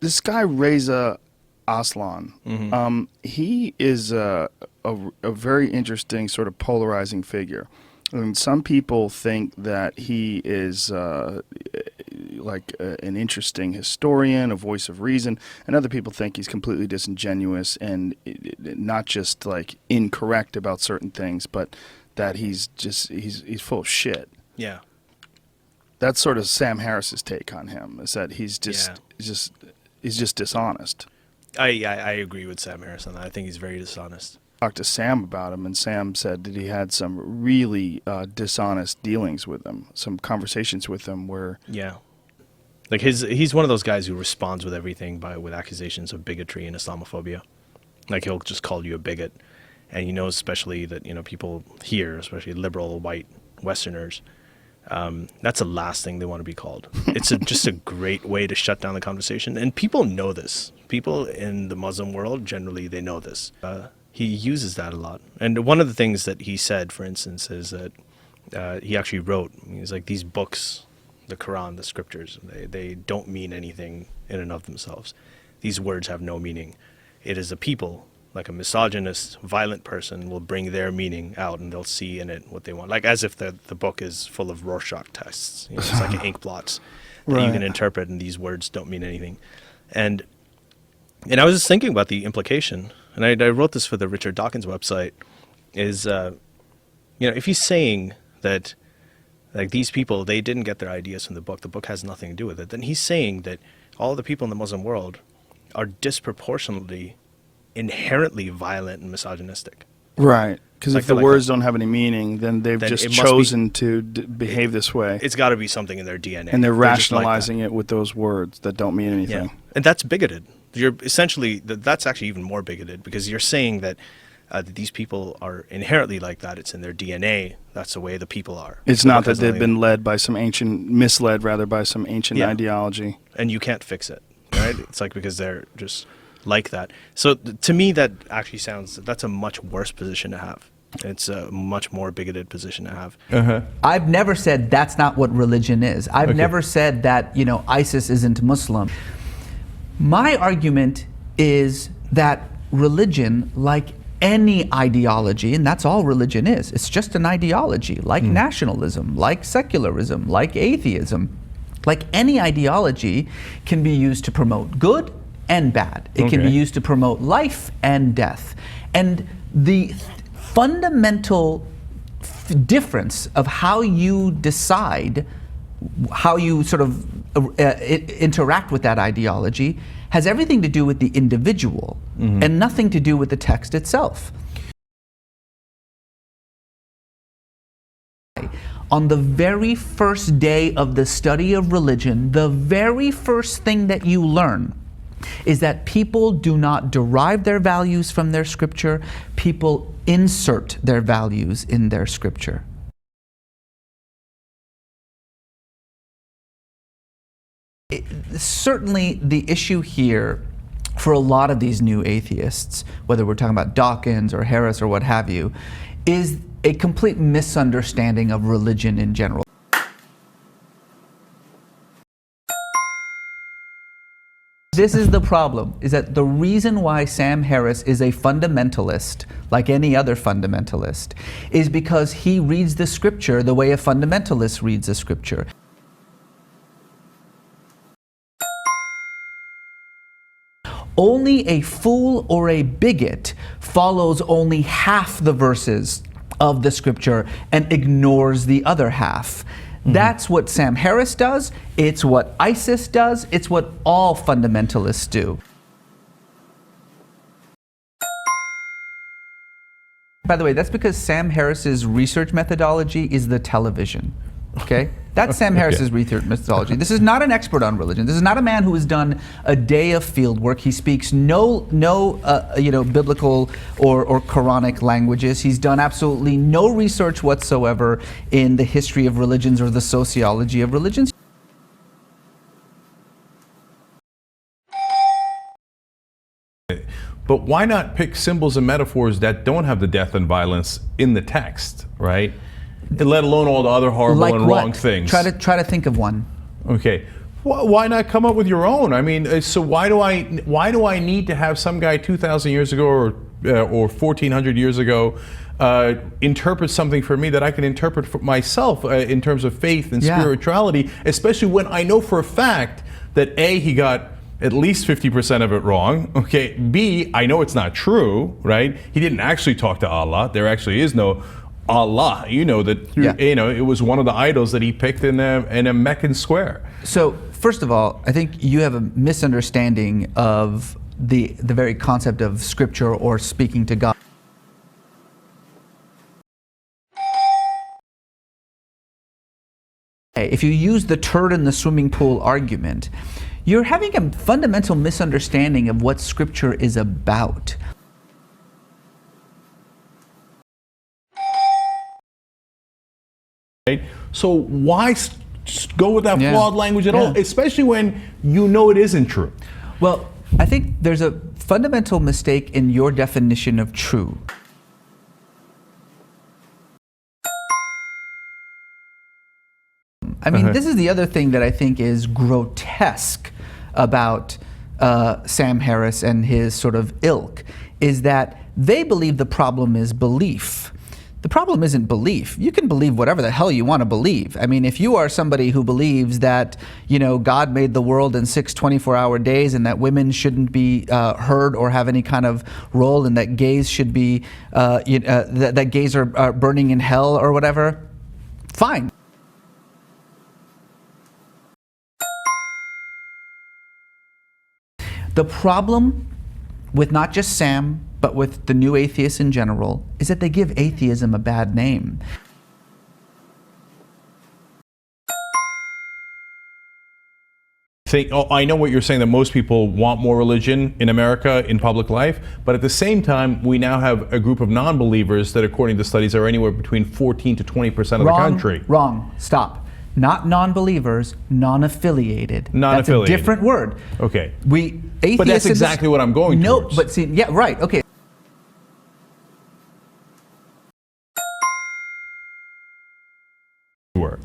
This guy Reza Aslan, he is a very interesting sort of polarizing figure. I mean, some people think that he is an interesting historian, a voice of reason, and other people think he's completely disingenuous and not just like incorrect about certain things, but that he's full of shit. Yeah. That's sort of Sam Harris's take on him, is that he's just dishonest. I agree with Sam Harris on that. I think he's very dishonest. Talked to Sam about him, and Sam said that he had some really dishonest dealings with him, some conversations with him where... Yeah. Like he's one of those guys who responds with everything with accusations of bigotry and Islamophobia. Like he'll just call you a bigot. And he knows especially that, people here, especially liberal white Westerners, that's the last thing they want to be called. It's just a great way to shut down the conversation. And people know this. People in the Muslim world, generally, they know this. He uses that a lot. And one of the things that he said, for instance, is that he actually wrote, he's like, these books, the Quran, the scriptures, they don't mean anything in and of themselves. These words have no meaning. It is the people, like a misogynist, violent person, will bring their meaning out and they'll see in it what they want. Like as if the book is full of Rorschach tests. It's like ink blots that you can interpret, and these words don't mean anything. And I was just thinking about the implication, and I wrote this for the Richard Dawkins website, is, if he's saying that like these people, they didn't get their ideas from the book has nothing to do with it, then he's saying that all the people in the Muslim world are disproportionately, inherently violent and misogynistic. Right. Because if the words don't have any meaning, then they've just chosen to behave this way. It's got to be something in their DNA. And they're rationalizing it with those words that don't mean anything. Yeah. And that's bigoted. You're essentially, that's actually even more bigoted, because you're saying that these people are inherently like that. It's in their DNA. That's the way the people are. It's not that they've been misled by some ancient ideology. And you can't fix it, right? It's like because they're just like that. So to me, that actually that's a much worse position to have. It's a much more bigoted position to have. I've never said that's not what religion is. I've never said that, ISIS isn't Muslim. My argument is that religion, like any ideology, and that's all religion is, it's just an ideology, like nationalism, like secularism, like atheism, like any ideology can be used to promote good and bad. It can be used to promote life and death. And the fundamental difference of how you decide, how you sort of interact with that ideology has everything to do with the individual and nothing to do with the text itself. On the very first day of the study of religion, the very first thing that you learn is that people do not derive their values from their scripture, people insert their values in their scripture. Certainly the issue here for a lot of these new atheists, whether we're talking about Dawkins or Harris or what have you, is a complete misunderstanding of religion in general. This is the problem, is that the reason why Sam Harris is a fundamentalist, like any other fundamentalist, is because he reads the scripture the way a fundamentalist reads the scripture. Only a fool or a bigot follows only half the verses of the scripture and ignores the other half. That's what Sam Harris does, it's what ISIS does, it's what all fundamentalists do. By the way, that's because Sam Harris's research methodology is the television. Okay? That's Sam Harris's research methodology. This is not an expert on religion. This is not a man who has done a day of field work. He speaks no biblical or Quranic languages. He's done absolutely no research whatsoever in the history of religions or the sociology of religions. But why not pick symbols and metaphors that don't have the death and violence in the text, right? And let alone all the other horrible and wrong things. Try to think of one. Okay. Why not come up with your own? I mean, so why do I need to have some guy 2,000 years ago or 1,400 years ago interpret something for me that I can interpret for myself in terms of faith and spirituality, especially when I know for a fact that A, he got at least 50% of it wrong. Okay. B, I know it's not true, right? He didn't actually talk to Allah. There actually is no Allah. You know that it was one of the idols that he picked in a Meccan square. So first of all, I think you have a misunderstanding of the very concept of scripture or speaking to God. If you use the turd in the swimming pool argument, you're having a fundamental misunderstanding of what scripture is about. So why go with that flawed language at all, especially when you know it isn't true? Well, I think there's a fundamental mistake in your definition of true. I mean, this is the other thing that I think is grotesque about Sam Harris and his sort of ilk, is that they believe the problem is belief. The problem isn't belief. You can believe whatever the hell you want to believe. I mean, if you are somebody who believes that, you know, God made the world in 6 24-hour days and that women shouldn't be heard or have any kind of role, and that gays should be, that gays are burning in hell or whatever, fine. The problem with not just Sam, but with the new atheists in general, is that they give atheism a bad name. I know what you're saying, that most people want more religion in America in public life, but at the same time, we now have a group of non-believers that, according to studies, are anywhere between 14 to 20% of the country. Wrong. Stop. Not non-believers, non-affiliated. Non-affiliated. That's a different word. Okay. Atheists, but that's exactly what I'm going towards. No, but see, yeah, right, okay.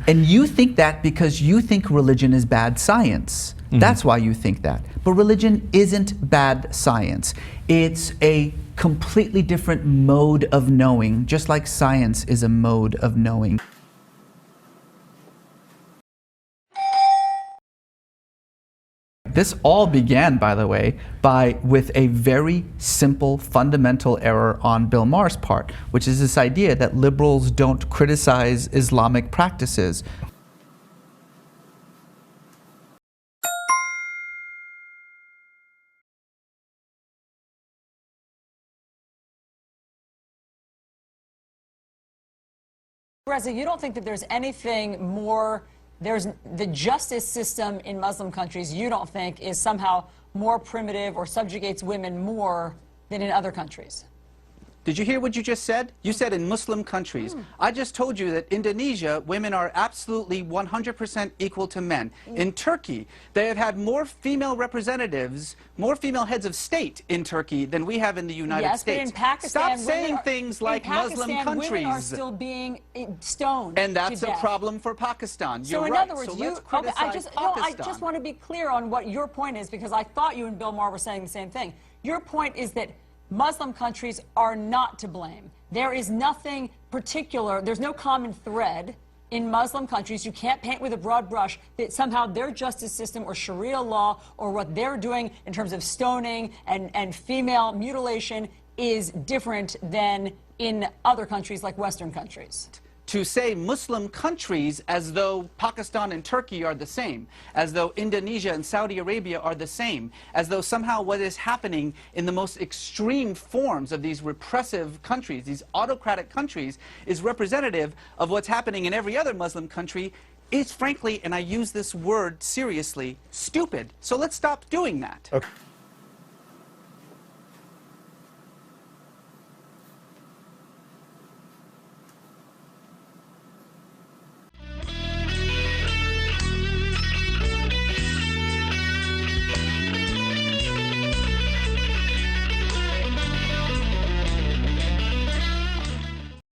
And you think that because you think religion is bad science. That's why you think that. But religion isn't bad science. It's a completely different mode of knowing, just like science is a mode of knowing. This all began, by the way, with a very simple fundamental error on Bill Maher's part, which is this idea that liberals don't criticize Islamic practices. Reza, you don't think that there's anything more, there's the justice system in Muslim countries, you don't think is somehow more primitive or subjugates women more than in other countries? Did you hear what you just said? You said in Muslim countries. I just told you that Indonesia, women are absolutely 100% equal to men. In Turkey, they have had more female representatives, more female heads of state in Turkey than we have in the United States. But in Pakistan, stop saying things like Muslim countries. Women are still being stoned. And that's to a death. problem for Pakistan. So You're in right. other words, so you, let's criticize I Pakistan. just want to be clear on what your point is, because I thought you and Bill Maher were saying the same thing. Your point is that Muslim countries are not to blame. There is nothing particular, there's no common thread in Muslim countries. You can't paint with a broad brush that somehow their justice system or Sharia law or what they're doing in terms of stoning and female mutilation is different than in other countries like Western countries. To say Muslim countries as though Pakistan and Turkey are the same, as though Indonesia and Saudi Arabia are the same, as though somehow what is happening in the most extreme forms of these repressive countries, these autocratic countries, is representative of what's happening in every other Muslim country, is frankly, and I use this word seriously, stupid. So let's stop doing that. Okay.